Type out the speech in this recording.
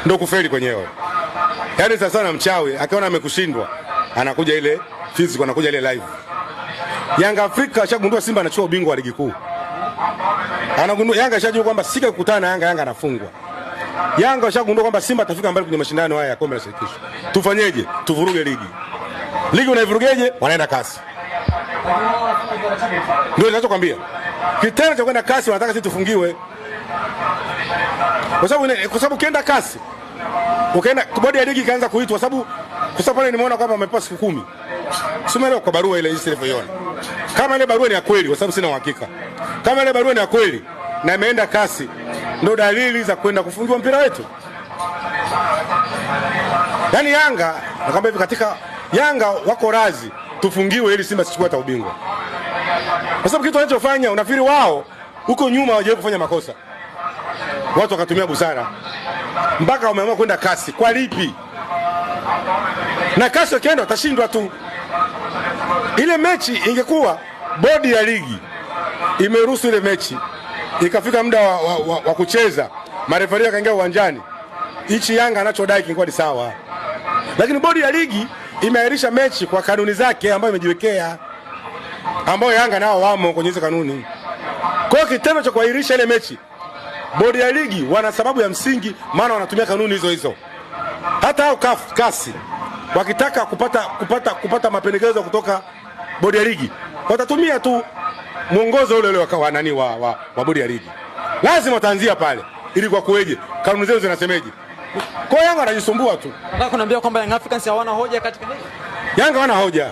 ndio kufeli kwenyewe. Yaani sasa na mchawi akiona amekushindwa anakuja ile physical, anakuja ile live. Yanga Afrika ashagundua Simba anachukua ubingwa wa ligi kuu. Anagundua Yanga ashajua kwamba sika kukutana na Yanga anafungwa. Yanga ashagundua kwamba Simba atafika mbali kwenye mashindano haya ya kombe la shirikisho. Tufanyeje? Tuvuruge ligi. Ligi unaivurugeje? Wanaenda kasi. Ndio ninachokwambia. Kitendo cha kwenda kasi wanataka sisi tufungiwe. Kwa sababu ukienda kasi, ukaenda bodi ya ligi kaanza kuitwa, kwa sababu pale nimeona kwamba wamepewa siku 10. Sio kwa barua ile jinsi ilivyoiona. Kama ile barua ni ya kweli, kwa sababu sina uhakika. Kama ile barua ni ya kweli na imeenda kasi, ndio dalili za kwenda kufungiwa mpira wetu. Yaani Yanga, nakwambia hivi, katika Yanga wako razi tufungiwe ili Simba sichukue hata ubingwa. Kwa sababu kitu wanachofanya unafikiri wao huko nyuma hawajawahi kufanya makosa. Watu wakatumia busara mpaka wameamua kwenda kasi. Kwa lipi? Na kasi wakienda watashindwa tu. Ile mechi ingekuwa bodi ya ligi imeruhusu ile mechi, ikafika muda wa kucheza, marefari wakaingia uwanjani, hichi Yanga anachodai kingekuwa ni sawa. Lakini bodi ya ligi imeahirisha mechi kwa kanuni zake ambayo imejiwekea, ambayo Yanga nao wamo kwenye hizo kanuni. Kwa hiyo kitendo cha kuahirisha ile mechi, bodi ya ligi wana sababu ya msingi, maana wanatumia kanuni hizo hizo. Hata hao kasi wakitaka kupata mapendekezo kutoka bodi ya ligi, watatumia tu mwongozo ule ule wa nani wa bodi ya ligi. Lazima wataanzia pale ili kwa kueje kanuni zao zinasemeje. Kwa Yanga anajisumbua tu. Nataka kuniambia kwamba Young Africans hawana hoja katika hili? Yanga wana hoja.